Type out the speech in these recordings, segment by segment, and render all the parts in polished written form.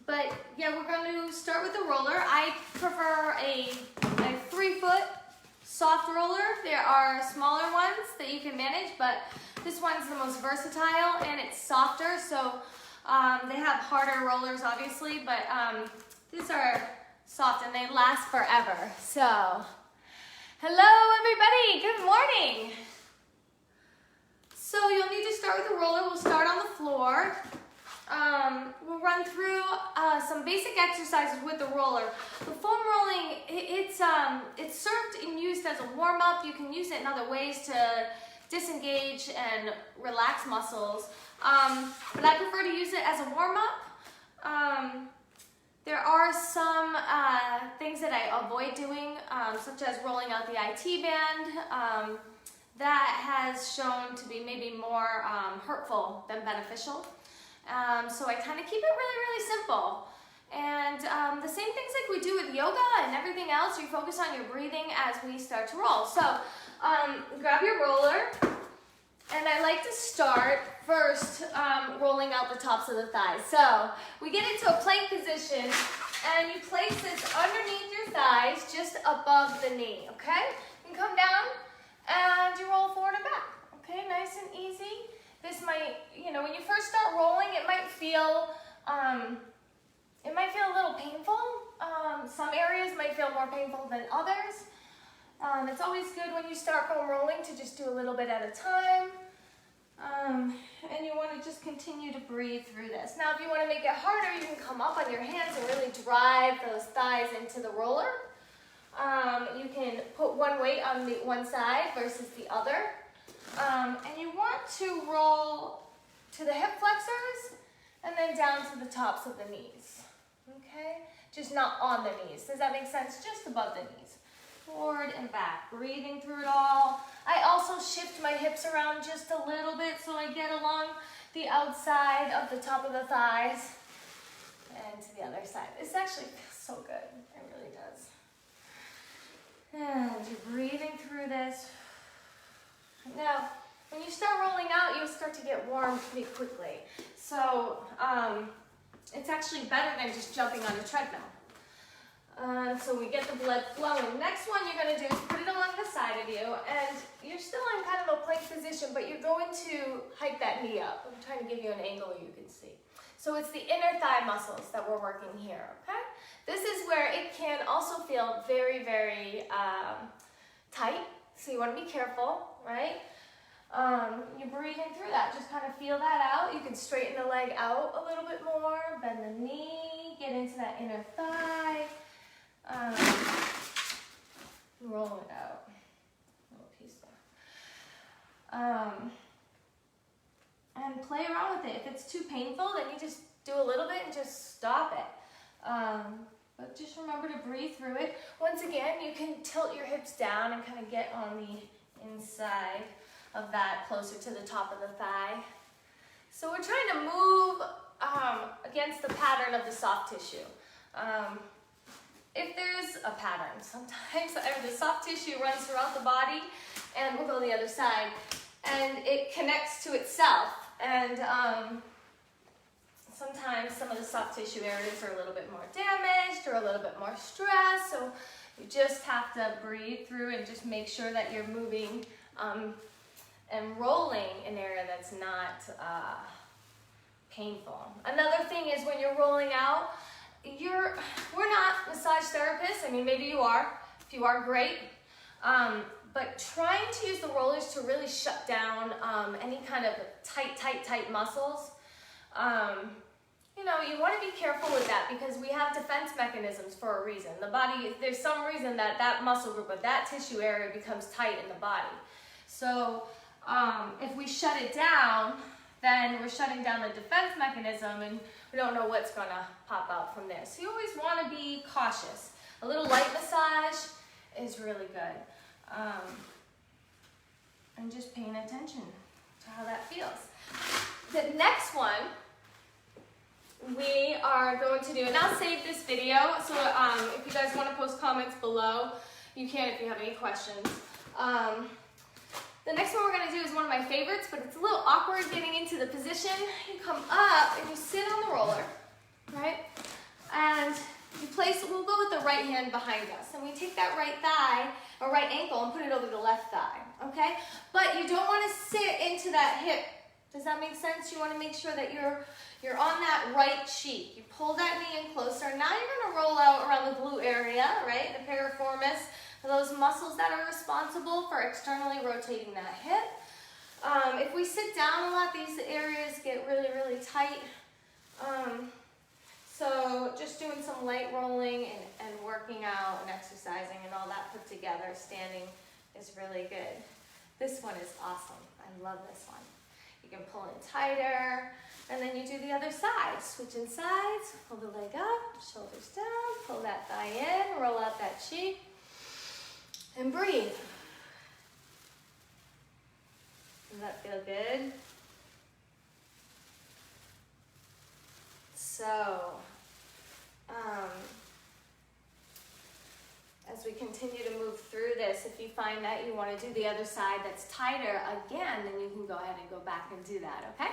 But yeah, we're going to start with the roller. I prefer a 3-foot soft roller. There are smaller ones that you can manage, but this one's the most versatile and it's softer. So they have harder rollers obviously, but these are soft and they last forever. So, hello everybody, good morning. So you'll need to start with the roller. We'll start on the floor. We'll run through some basic exercises with the roller. The foam rolling, it's served and used as a warm-up. You can use it in other ways to disengage and relax muscles. But I prefer to use it as a warm-up. There are some things that I avoid doing, such as rolling out the IT band. That has shown to be maybe more hurtful than beneficial. So I kind of keep it really, really simple. And the same things like we do with yoga and everything else, you focus on your breathing as we start to roll. So grab your roller, and I like to start first rolling out the tops of the thighs. So we get into a plank position, and you place this underneath your thighs, just above the knee, okay? You can come down, and you roll forward and back, okay? Nice and easy. This might, when you first start rolling, it might feel a little painful. Some areas might feel more painful than others. It's always good when you start foam rolling to just do a little bit at a time. And you want to just continue to breathe through this. Now, if you want to make it harder, you can come up on your hands and really drive those thighs into the roller. You can put one weight on the one side versus the other. And you want to roll to the hip flexors and then down to the tops of the knees, okay? Just not on the knees. Does that make sense? Just above the knees. Forward and back, breathing through it all. I also shift my hips around just a little bit so I get along the outside of the top of the thighs and to the other side. This actually feels so good. It really does. And you're breathing through this. Now, when you start rolling out, you'll start to get warm pretty quickly. So it's actually better than just jumping on a treadmill. So we get the blood flowing. Next one you're going to do is put it along the side of you, and you're still in kind of a plank position, but you're going to hike that knee up. I'm trying to give you an angle you can see. So it's the inner thigh muscles that we're working here, okay? This is where it can also feel very, very tight, so you want to be careful, right? You're breathing through that. Just kind of feel that out. You can straighten the leg out a little bit more, bend the knee, get into that inner thigh. Roll it out. Little piece there. And play around with it. If it's too painful, then you just do a little bit and just stop it. But just remember to breathe through it. Once again, you can tilt your hips down and kind of get on the inside of that, closer to the top of the thigh. So we're trying to move against the pattern of the soft tissue. If there's a pattern, sometimes the soft tissue runs throughout the body, and we'll go the other side, and it connects to itself. And sometimes some of the soft tissue areas are a little bit more damaged or a little bit more stressed, so you just have to breathe through and just make sure that you're moving and rolling an area that's not painful. Another thing is when you're rolling out, we're not massage therapists. I mean, maybe you are. If you are, great. But trying to use the rollers to really shut down any kind of tight muscles. You want to be careful with that because we have defense mechanisms for a reason. The body, there's some reason that muscle group or that tissue area becomes tight in the body. So if we shut it down, then we're shutting down the defense mechanism and we don't know what's going to pop out from there. So you always want to be cautious. A little light massage is really good. And just paying attention to how that feels. The next one we are going to do, and I'll save this video, so if you guys want to post comments below, you can if you have any questions. The next one we're going to do is one of my favorites, but it's a little awkward getting into the position. You come up and you sit on the roller, right? right hand behind us. And we take that right thigh, or right ankle, and put it over the left thigh, okay? But you don't want to sit into that hip. Does that make sense? You want to make sure that you're on that right cheek. You pull that knee in closer. Now you're going to roll out around the glute area, right? The piriformis, those muscles that are responsible for externally rotating that hip. If we sit down a lot, these areas get really, really tight. So just doing some light rolling and working out and exercising and all that put together, standing is really good. This one is awesome. I love this one. You can pull in tighter, and then you do the other side. Switching sides, pull the leg up, shoulders down, pull that thigh in, roll out that cheek, and breathe. Does that feel good? So, as we continue to move through this, if you find that you want to do the other side that's tighter again, then you can go ahead and go back and do that, okay?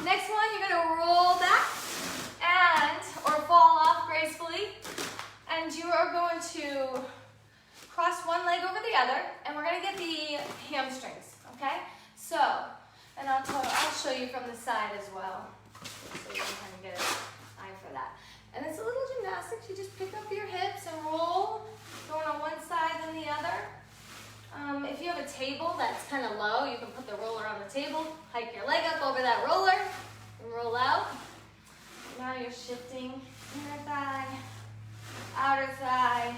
Next one, you're going to roll back or fall off gracefully, and you are going to cross one leg over the other, and we're going to get the hamstrings, okay? So, and I'll show you from the side as well, so you can kind of get an eye for that. And it's a little gymnastics. You just pick up your hips and roll, going on one side then the other. If you have a table that's kind of low, you can put the roller on the table, hike your leg up over that roller, and roll out. Now you're shifting inner thigh, outer thigh,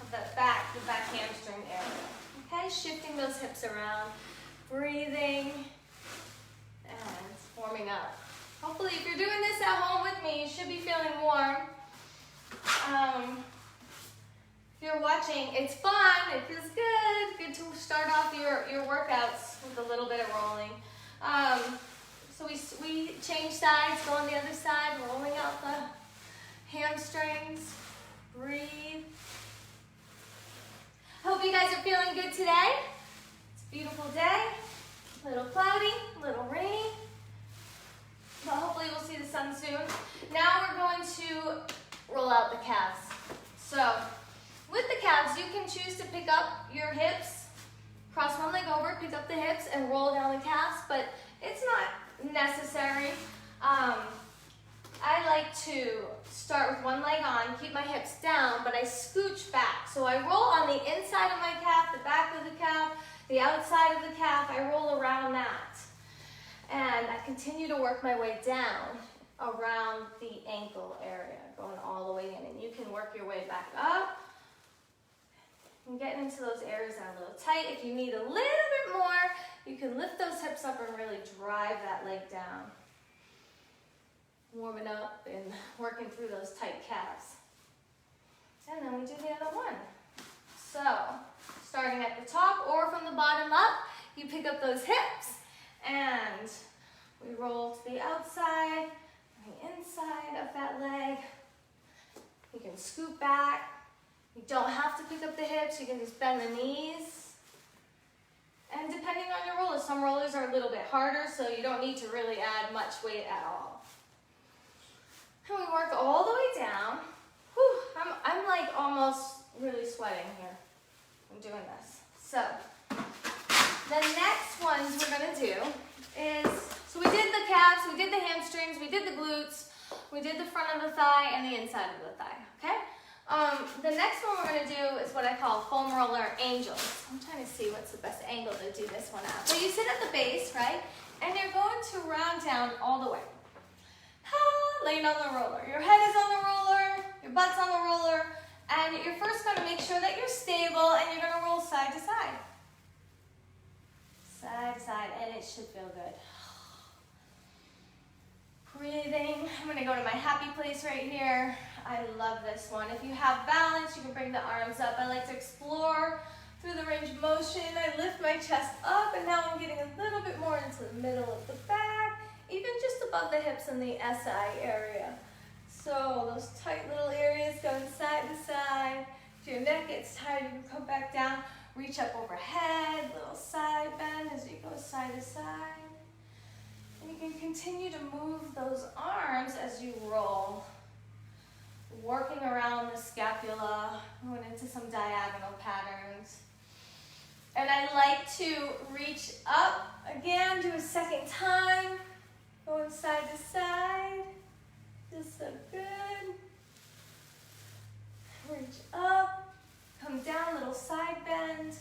of the back hamstring area. Okay, shifting those hips around, breathing, and warming up. Hopefully, if you're doing this at home with me, you should be feeling warm. If you're watching, it's fun, it feels good. Good to start off your workouts with a little bit of rolling. So we change sides, go on the other side, rolling out the hamstrings. Breathe. Hope you guys are feeling good today. It's a beautiful day. A little cloudy, a little rainy. But hopefully we'll see the sun soon. Now we're going to roll out the calves. So with the calves, you can choose to pick up your hips, cross one leg over, pick up the hips, and roll down the calves, but it's not necessary. I like to start with one leg on, keep my hips down, but I scooch back. So I roll on the inside of my calf, the back of the calf, the outside of the calf. I roll around that. And I continue to work my way down around the ankle area, going all the way in. And you can work your way back up. And getting into those areas that are a little tight. If you need a little bit more, you can lift those hips up and really drive that leg down. Warming up and working through those tight calves. And then we do the other one. So, starting at the top or from the bottom up, you pick up those hips. And we roll to the outside, the inside of that leg. You can scoot back. You don't have to pick up the hips. You can just bend the knees. And depending on your roller, some rollers are a little bit harder, so you don't need to really add much weight at all. And we work all the way down. Whew, I'm like almost really sweating here. I'm doing this. So, the next ones we're going to do is, so we did the calves, we did the hamstrings, we did the glutes, we did the front of the thigh and the inside of the thigh, okay? The next one we're going to do is what I call foam roller angels. I'm trying to see what's the best angle to do this one at. So you sit at the base, right? And you're going to round down all the way. Laying on the roller. Your head is on the roller, your butt's on the roller, and you're first going to make sure that you're stable and you're going to roll side to side. Side to side, and it should feel good. Breathing. I'm going to go to my happy place right here. I love this one. If you have balance, you can bring the arms up. I like to explore through the range of motion. I lift my chest up, and now I'm getting a little bit more into the middle of the back, even just above the hips in the SI area. So those tight little areas going side to side. If your neck gets tired, you can come back down, reach up overhead, little side bend as you go side to side. And you can continue to move those arms as you roll, working around the scapula So good. Reach up, come down, little side bend.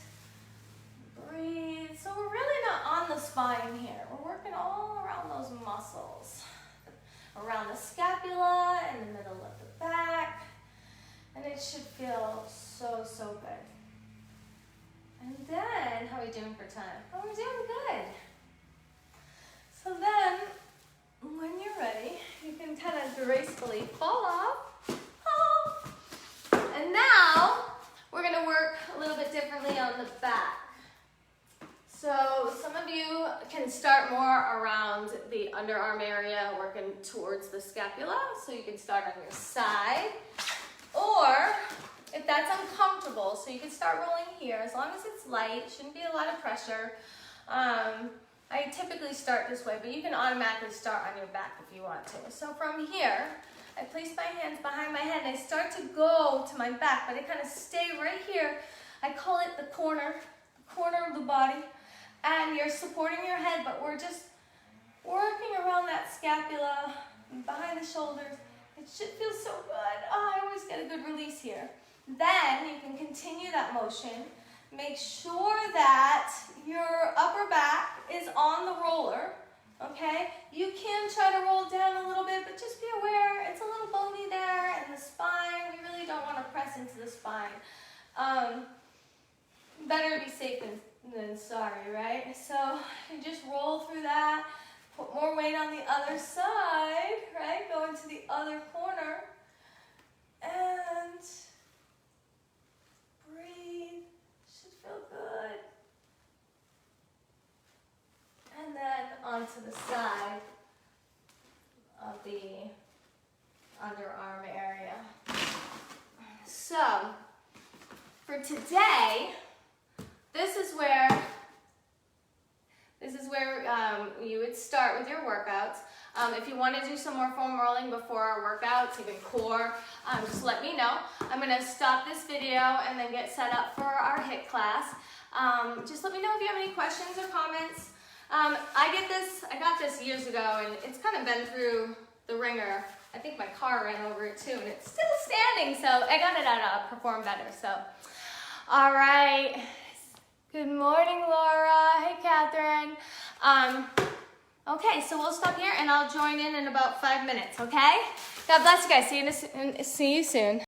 Breathe. So we're really not on the spine here. We're working all around those muscles. Around the scapula, in the middle of the back. And it should feel so, so good. And then, how are we doing for time? Oh, we're doing good. So then, when you're ready, you can kind of gracefully fall off. Oh. And now, we're going to work a little bit differently on the back. So some of you can start more around the underarm area, working towards the scapula. So you can start on your side. Or, if that's uncomfortable, so you can start rolling here. As long as it's light, shouldn't be a lot of pressure. I typically start this way, but you can automatically start on your back if you want to. So from here, I place my hands behind my head and I start to go to my back, but I kind of stay right here. I call it the corner of the body. And you're supporting your head, but we're just working around that scapula, behind the shoulders. It should feel so good. Oh, I always get a good release here. Then you can continue that motion. Make sure that your upper back is on the roller, okay? You can try to roll down a little bit, but just be aware it's a little bony there and the spine. We really don't want to press into the spine. Better to be safe than sorry, right? So you just roll through that, put more weight on the other side, right? Go into the other corner and breathe. Should feel good. And then onto the side of the underarm area. So for today, this is where you would start with your workouts. If you want to do some more foam rolling before our workouts, even core, just let me know. I'm going to stop this video and then get set up for our HIIT class. Just let me know if you have any questions or comments. I got this years ago, and it's kind of been through the ringer. I think my car ran over it too, and it's still standing, so I got it at Perform Better. So, all right. Good morning, Laura. Hey, Catherine. Okay, so we'll stop here, and I'll join in about 5 minutes, okay? God bless you guys. See you soon.